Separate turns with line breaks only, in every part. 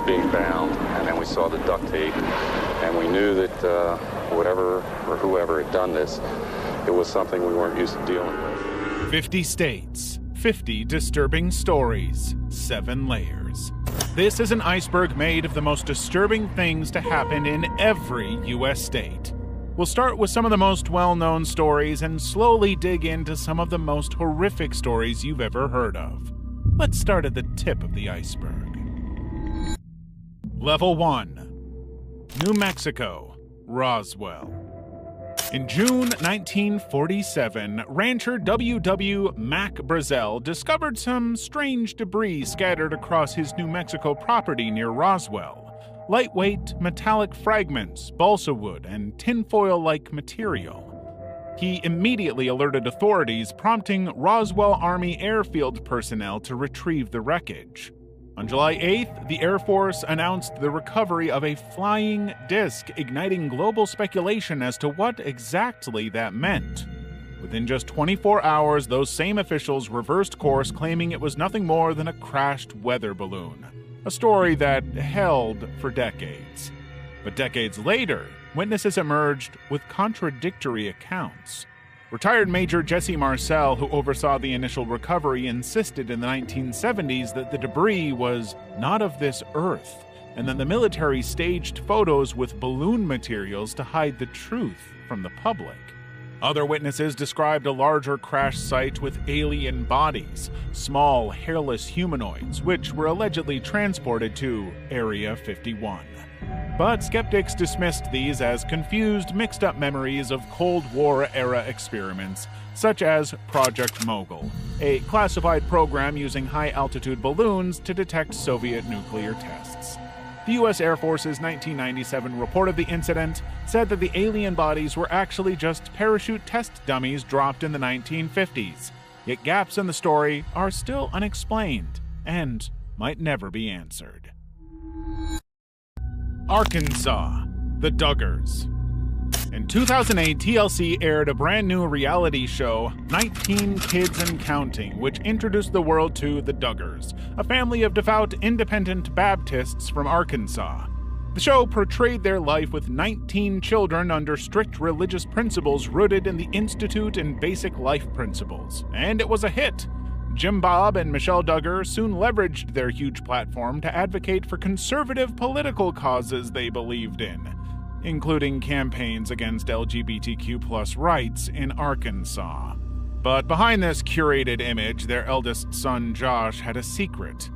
being bound, and then we saw the duct tape, and we knew that whatever or whoever had done this, it was something we weren't used to dealing with.
50 states, 50 disturbing stories, 7 layers. This is an iceberg made of the most disturbing things to happen in every U.S. state. We'll start with some of the most well-known stories and slowly dig into some of the most horrific stories you've ever heard of. Let's start at the tip of the iceberg. Level 1. New Mexico, Roswell. In June 1947, rancher W.W. Mac Brazel discovered some strange debris scattered across his New Mexico property near Roswell. Lightweight, metallic fragments, balsa wood, and tinfoil-like material. He immediately alerted authorities, prompting Roswell Army Airfield personnel to retrieve the wreckage. On July 8th, the Air Force announced the recovery of a flying disc, igniting global speculation as to what exactly that meant. Within just 24 hours, those same officials reversed course, claiming it was nothing more than a crashed weather balloon. A story that held for decades. But decades later, witnesses emerged with contradictory accounts. Retired Major Jesse Marcel, who oversaw the initial recovery, insisted in the 1970s that the debris was not of this earth, and then the military staged photos with balloon materials to hide the truth from the public. Other witnesses described a larger crash site with alien bodies, small, hairless humanoids, which were allegedly transported to Area 51. But skeptics dismissed these as confused, mixed-up memories of Cold War-era experiments, such as Project Mogul, a classified program using high-altitude balloons to detect Soviet nuclear tests. The U.S. Air Force's 1997 report of the incident said that the alien bodies were actually just parachute test dummies dropped in the 1950s. Yet gaps in the story are still unexplained and might never be answered. Arkansas, the Duggars. In 2008, TLC aired a brand new reality show, 19 Kids and Counting, which introduced the world to the Duggars, a family of devout independent Baptists from Arkansas. The show portrayed their life with 19 children under strict religious principles rooted in the Institute and Basic Life Principles, and it was a hit. Jim Bob and Michelle Duggar soon leveraged their huge platform to advocate for conservative political causes they believed in, including campaigns against LGBTQ+ rights in Arkansas. But behind this curated image, their eldest son Josh had a secret.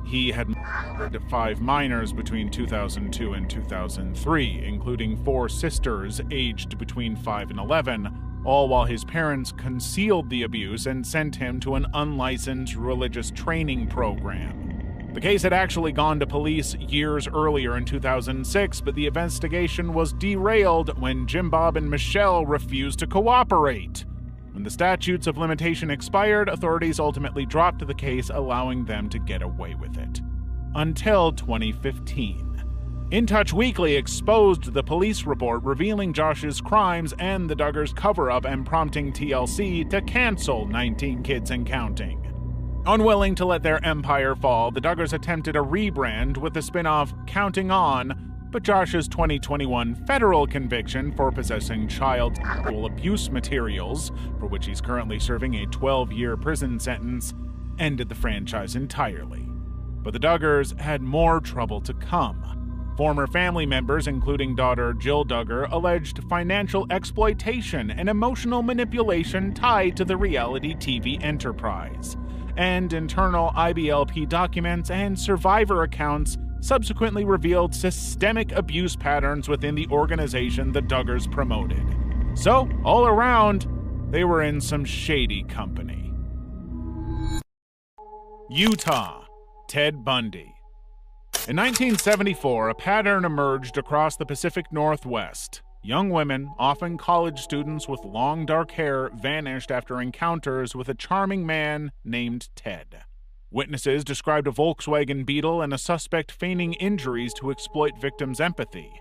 He had murdered 5 minors between 2002 and 2003, including 4 sisters aged between 5 and 11, all while his parents concealed the abuse and sent him to an unlicensed religious training program. The case had actually gone to police years earlier in 2006, but the investigation was derailed when Jim Bob and Michelle refused to cooperate. When the statutes of limitation expired, authorities ultimately dropped the case, allowing them to get away with it. Until 2015. In Touch Weekly exposed the police report revealing Josh's crimes and the Duggars' cover-up and prompting TLC to cancel 19 Kids and Counting. Unwilling to let their empire fall, the Duggars attempted a rebrand with the spin-off Counting On, but Josh's 2021 federal conviction for possessing child sexual abuse materials, for which he's currently serving a 12-year prison sentence, ended the franchise entirely. But the Duggars had more trouble to come. Former family members, including daughter Jill Duggar, alleged financial exploitation and emotional manipulation tied to the reality TV enterprise. And internal IBLP documents and survivor accounts subsequently revealed systemic abuse patterns within the organization the Duggars promoted. So, all around, they were in some shady company. Utah, Ted Bundy. In 1974, a pattern emerged across the Pacific Northwest. Young women, often college students with long dark hair, vanished after encounters with a charming man named Ted. Witnesses described a Volkswagen Beetle and a suspect feigning injuries to exploit victims' empathy.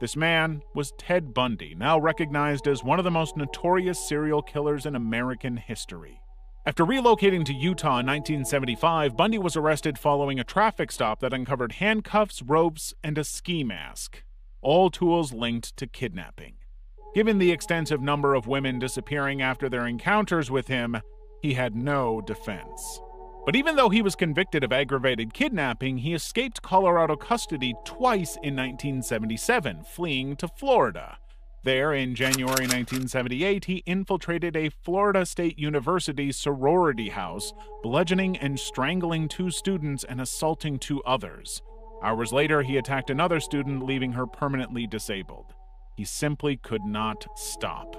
This man was Ted Bundy, now recognized as one of the most notorious serial killers in American history. After relocating to Utah in 1975, Bundy was arrested following a traffic stop that uncovered handcuffs, ropes, and a ski mask, all tools linked to kidnapping. Given the extensive number of women disappearing after their encounters with him, he had no defense. But even though he was convicted of aggravated kidnapping, he escaped Colorado custody twice in 1977, fleeing to Florida. There, in January 1978, he infiltrated a Florida State University sorority house, bludgeoning and strangling 2 students and assaulting 2 others. Hours later, he attacked another student, leaving her permanently disabled. He simply could not stop.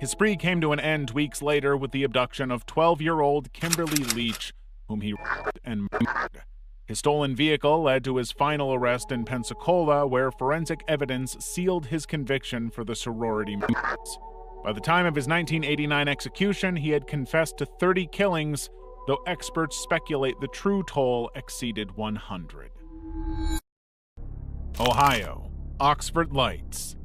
His spree came to an end weeks later with the abduction of 12-year-old Kimberly Leach, whom he raped and murdered. His stolen vehicle led to his final arrest in Pensacola, where forensic evidence sealed his conviction for the sorority murders. By the time of his 1989 execution, he had confessed to 30 killings, though experts speculate the true toll exceeded 100. Ohio, Oxford Lights.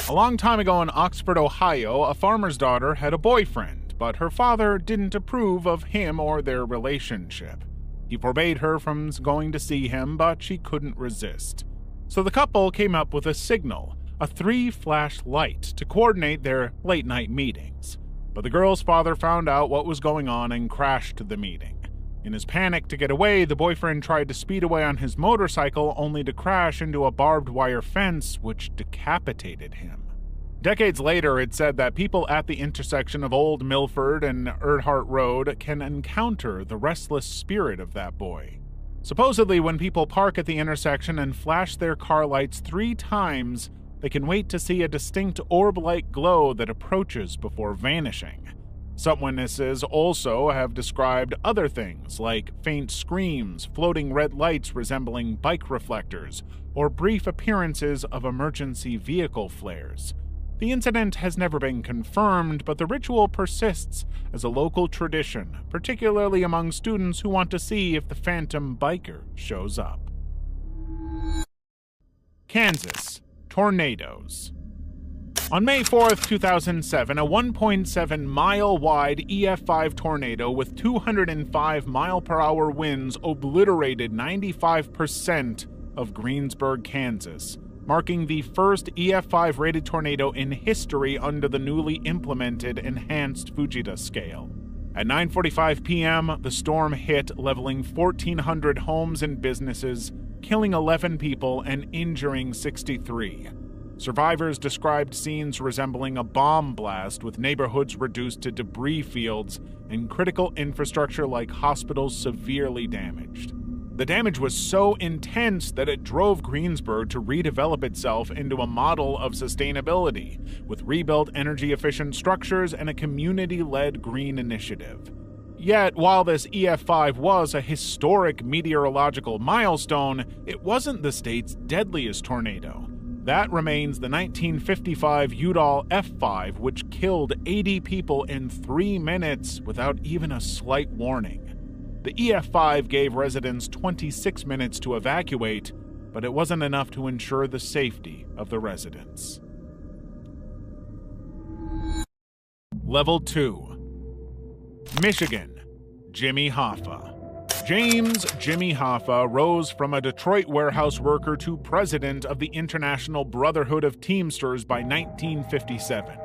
A long time ago in Oxford, Ohio, a farmer's daughter had a boyfriend, but her father didn't approve of him or their relationship. He forbade her from going to see him, but she couldn't resist. So the couple came up with a signal, a 3-flash light, to coordinate their late-night meetings. But the girl's father found out what was going on and crashed the meeting. In his panic to get away, the boyfriend tried to speed away on his motorcycle, only to crash into a barbed wire fence, which decapitated him. Decades later, it said that people at the intersection of Old Milford and Earhart Road can encounter the restless spirit of that boy. Supposedly, when people park at the intersection and flash their car lights 3 times, they can wait to see a distinct orb-like glow that approaches before vanishing. Some witnesses also have described other things, like faint screams, floating red lights resembling bike reflectors, or brief appearances of emergency vehicle flares. The incident has never been confirmed, but the ritual persists as a local tradition, particularly among students who want to see if the phantom biker shows up. Kansas, tornadoes. On May 4, 2007, a 1.7-mile-wide EF5 tornado with 205-mile-per-hour winds obliterated 95% of Greensburg, Kansas, marking the first EF5 rated tornado in history under the newly implemented enhanced Fujita scale. At 9:45 p.m., the storm hit, leveling 1,400 homes and businesses, killing 11 people and injuring 63. Survivors described scenes resembling a bomb blast, with neighborhoods reduced to debris fields and critical infrastructure like hospitals severely damaged. The damage was so intense that it drove Greensburg to redevelop itself into a model of sustainability, with rebuilt energy-efficient structures and a community-led green initiative. Yet, while this EF5 was a historic meteorological milestone, it wasn't the state's deadliest tornado. That remains the 1955 Udall F5, which killed 80 people in 3 minutes without even a slight warning. The EF5 gave residents 26 minutes to evacuate, but it wasn't enough to ensure the safety of the residents. Level 2. Michigan, Jimmy Hoffa. James Jimmy Hoffa rose from a Detroit warehouse worker to president of the International Brotherhood of Teamsters by 1957,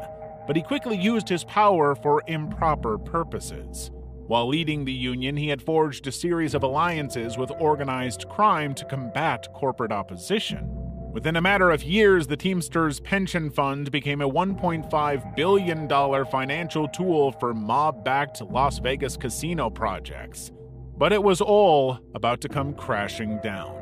but he quickly used his power for improper purposes. While leading the union, he had forged a series of alliances with organized crime to combat corporate opposition. Within a matter of years, the Teamsters Pension Fund became a $1.5 billion financial tool for mob-backed Las Vegas casino projects. But it was all about to come crashing down.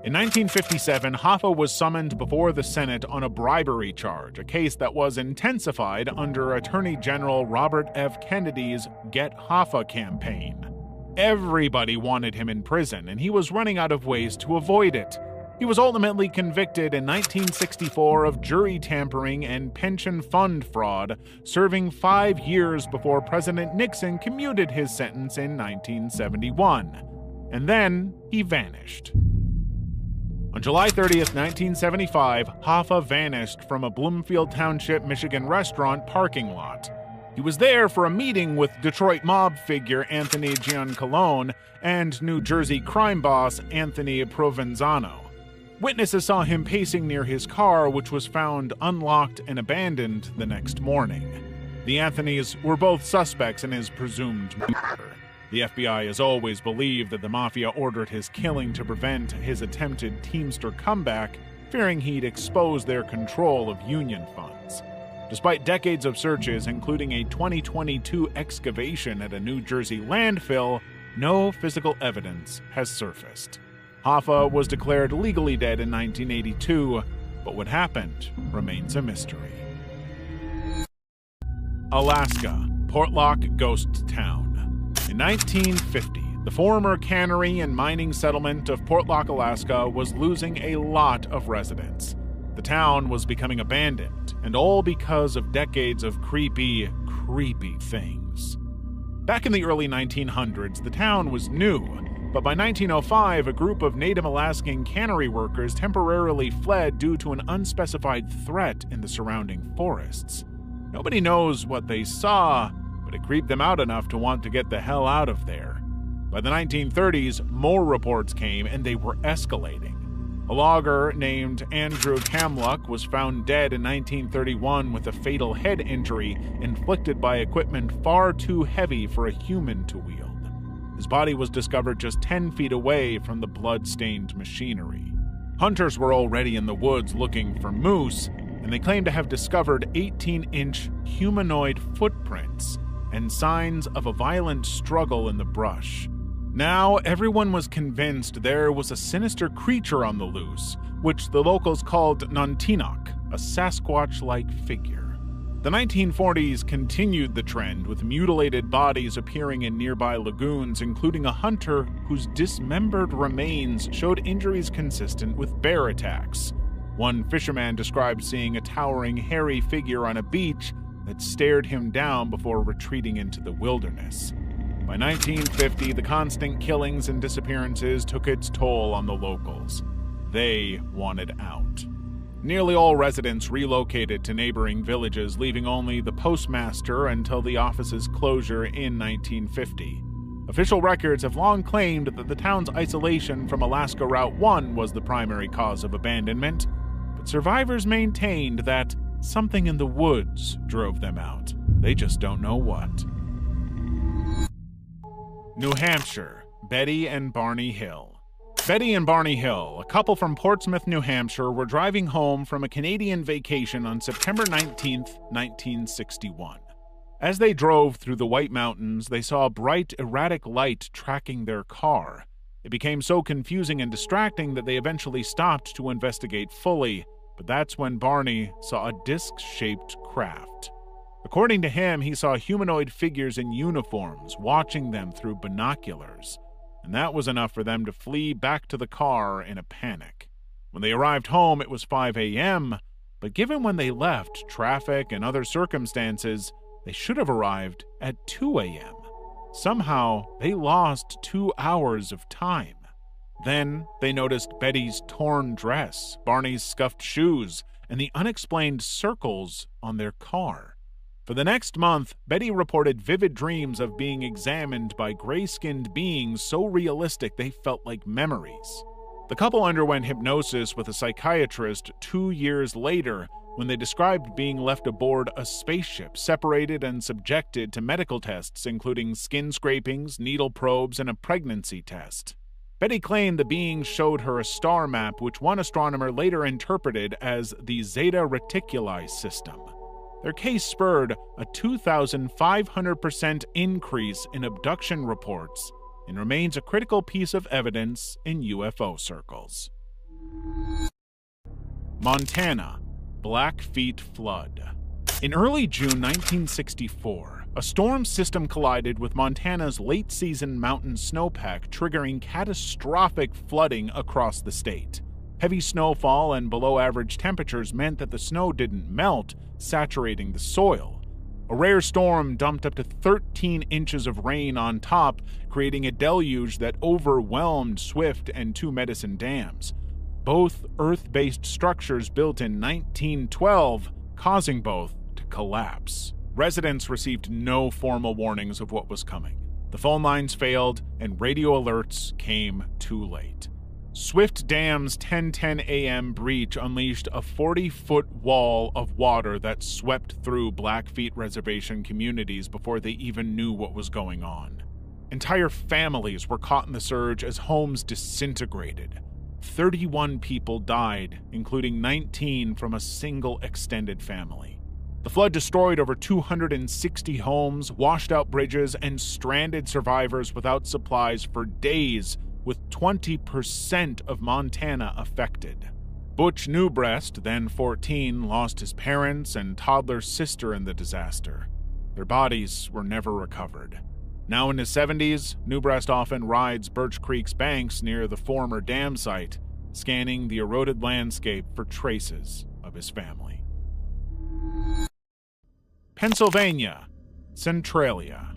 In 1957, Hoffa was summoned before the Senate on a bribery charge, a case that was intensified under Attorney General Robert F. Kennedy's Get Hoffa campaign. Everybody wanted him in prison, and he was running out of ways to avoid it. He was ultimately convicted in 1964 of jury tampering and pension fund fraud, serving 5 years before President Nixon commuted his sentence in 1971. And then he vanished. On July 30th, 1975, Hoffa vanished from a Bloomfield Township, Michigan restaurant parking lot. He was there for a meeting with Detroit mob figure Anthony Giancolone and New Jersey crime boss Anthony Provenzano. Witnesses saw him pacing near his car, which was found unlocked and abandoned the next morning. The Anthonys were both suspects in his presumed murder. The FBI has always believed that the Mafia ordered his killing to prevent his attempted Teamster comeback, fearing he'd expose their control of union funds. Despite decades of searches, including a 2022 excavation at a New Jersey landfill, no physical evidence has surfaced. Hoffa was declared legally dead in 1982, but what happened remains a mystery. Alaska, Portlock Ghost Town. In 1950, the former cannery and mining settlement of Portlock, Alaska was losing a lot of residents. The town was becoming abandoned, and all because of decades of creepy things. Back in the early 1900s, the town was new, but by 1905, a group of Native Alaskan cannery workers temporarily fled due to an unspecified threat in the surrounding forests. Nobody knows what they saw, but it creeped them out enough to want to get the hell out of there. By the 1930s, more reports came, and they were escalating. A logger named Andrew Kamluck was found dead in 1931 with a fatal head injury inflicted by equipment far too heavy for a human to wield. His body was discovered just 10 feet away from the blood-stained machinery. Hunters were already in the woods looking for moose, and they claimed to have discovered 18-inch humanoid footprints and signs of a violent struggle in the brush. Now, everyone was convinced there was a sinister creature on the loose, which the locals called Nantinaq, a Sasquatch-like figure. The 1940s continued the trend, with mutilated bodies appearing in nearby lagoons, including a hunter whose dismembered remains showed injuries consistent with bear attacks. One fisherman described seeing a towering, hairy figure on a beach that stared him down before retreating into the wilderness. By 1950, the constant killings and disappearances took its toll on the locals. They wanted out. Nearly all residents relocated to neighboring villages, leaving only the postmaster until the office's closure in 1950. Official records have long claimed that the town's isolation from Alaska Route 1 was the primary cause of abandonment, but survivors maintained that something in the woods drove them out. They just don't know what. New Hampshire, Betty and Barney Hill. Betty and Barney Hill, a couple from Portsmouth, New Hampshire, were driving home from a Canadian vacation on September 19, 1961. As they drove through the White Mountains, they saw a bright, erratic light tracking their car. It became so confusing and distracting that they eventually stopped to investigate fully, but that's when Barney saw a disc-shaped craft. According to him, he saw humanoid figures in uniforms watching them through binoculars, and that was enough for them to flee back to the car in a panic. When they arrived home, it was 5 a.m., but given when they left, traffic and other circumstances, they should have arrived at 2 a.m. Somehow, they lost 2 hours of time. Then, they noticed Betty's torn dress, Barney's scuffed shoes, and the unexplained circles on their car. For the next month, Betty reported vivid dreams of being examined by gray-skinned beings so realistic they felt like memories. The couple underwent hypnosis with a psychiatrist 2 years later when they described being left aboard a spaceship, separated and subjected to medical tests including skin scrapings, needle probes, and a pregnancy test. Betty claimed the beings showed her a star map which one astronomer later interpreted as the Zeta Reticuli system. Their case spurred a 2,500% increase in abduction reports and remains a critical piece of evidence in UFO circles. Montana, Blackfeet Flood. In early June 1964, a storm system collided with Montana's late-season mountain snowpack, triggering catastrophic flooding across the state. Heavy snowfall and below-average temperatures meant that the snow didn't melt, saturating the soil. A rare storm dumped up to 13 inches of rain on top, creating a deluge that overwhelmed Swift and Two Medicine dams, both Earth-based structures built in 1912, causing both to collapse. Residents received no formal warnings of what was coming. The phone lines failed, and radio alerts came too late. Swift Dam's 10:10 a.m. breach unleashed a 40-foot wall of water that swept through Blackfeet Reservation communities before they even knew what was going on. Entire families were caught in the surge as homes disintegrated. 31 people died, including 19 from a single extended family. The flood destroyed over 260 homes, washed out bridges, and stranded survivors without supplies for days, with 20% of Montana affected. Butch Newbreast, then 14, lost his parents and toddler sister in the disaster. Their bodies were never recovered. Now in his 70s, Newbreast often rides Birch Creek's banks near the former dam site, scanning the eroded landscape for traces of his family. Pennsylvania, Centralia.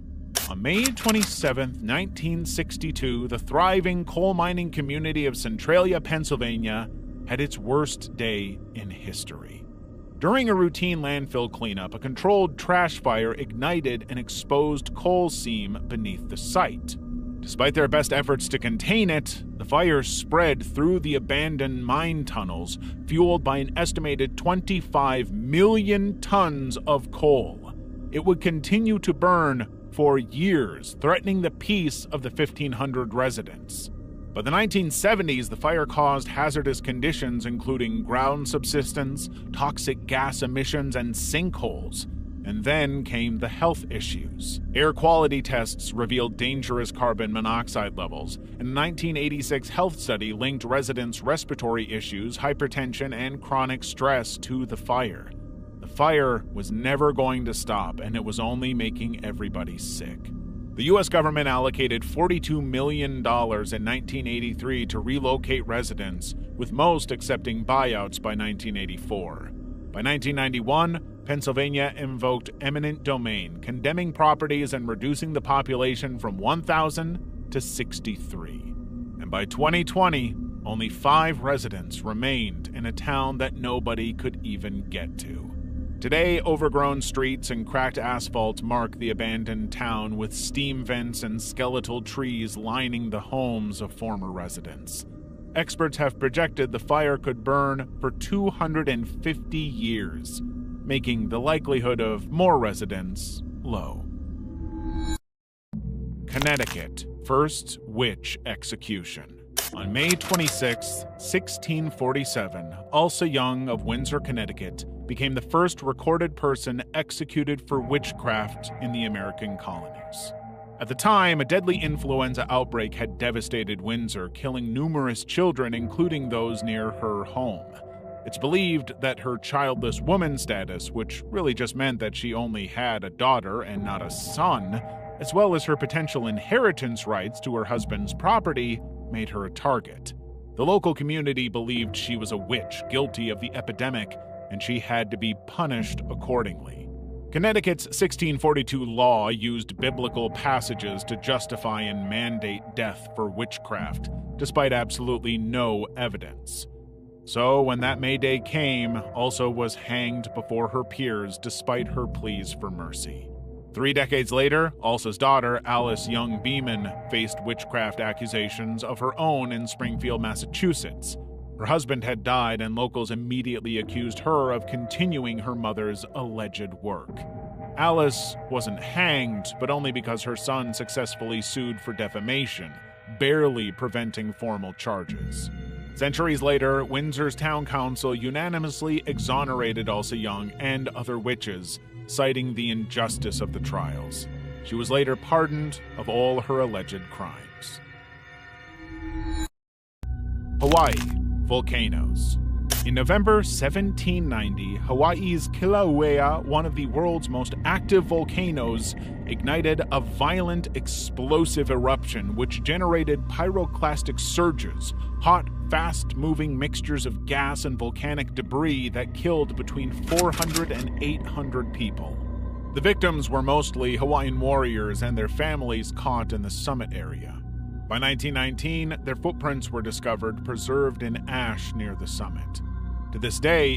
On May 27, 1962, the thriving coal mining community of Centralia, Pennsylvania, had its worst day in history. During a routine landfill cleanup, a controlled trash fire ignited an exposed coal seam beneath the site. Despite their best efforts to contain it, the fire spread through the abandoned mine tunnels, fueled by an estimated 25 million tons of coal. It would continue to burn for years, threatening the peace of the 1,500 residents. By the 1970s, the fire caused hazardous conditions including ground subsidence, toxic gas emissions, and sinkholes. And then came the health issues. Air quality tests revealed dangerous carbon monoxide levels, and a 1986 health study linked residents' respiratory issues, hypertension, and chronic stress to the fire. The fire was never going to stop, and it was only making everybody sick. The U.S. government allocated $42 million in 1983 to relocate residents, with most accepting buyouts by 1984. By 1991, Pennsylvania invoked eminent domain, condemning properties and reducing the population from 1,000 to 63. And by 2020, only 5 residents remained in a town that nobody could even get to. Today, overgrown streets and cracked asphalt mark the abandoned town, with steam vents and skeletal trees lining the homes of former residents. Experts have projected the fire could burn for 250 years, making the likelihood of more residents low. Connecticut, first witch execution. On May 26, 1647, Ulsa Young of Windsor, Connecticut, became the first recorded person executed for witchcraft in the American colonies. At the time, a deadly influenza outbreak had devastated Windsor, killing numerous children, including those near her home. It's believed that her childless woman status, which really just meant that she only had a daughter and not a son, as well as her potential inheritance rights to her husband's property, made her a target. The local community believed she was a witch guilty of the epidemic, and she had to be punished accordingly. Connecticut's 1642 law used biblical passages to justify and mandate death for witchcraft, despite absolutely no evidence. So when that May Day came, Ulsa was hanged before her peers despite her pleas for mercy. 3 decades later, Ulsa's daughter, Alice Young Beeman, faced witchcraft accusations of her own in Springfield, Massachusetts. Her husband had died, and locals immediately accused her of continuing her mother's alleged work. Alice wasn't hanged, but only because her son successfully sued for defamation, barely preventing formal charges. Centuries later, Windsor's town council unanimously exonerated Ulsa Young and other witches, citing the injustice of the trials. She was later pardoned of all her alleged crimes. Hawaii. Volcanoes. In November 1790, Hawaii's Kilauea, one of the world's most active volcanoes, ignited a violent, explosive eruption which generated pyroclastic surges, hot, fast-moving mixtures of gas and volcanic debris that killed between 400 and 800 people. The victims were mostly Hawaiian warriors and their families caught in the summit area. By 1919, their footprints were discovered preserved in ash near the summit. To this day,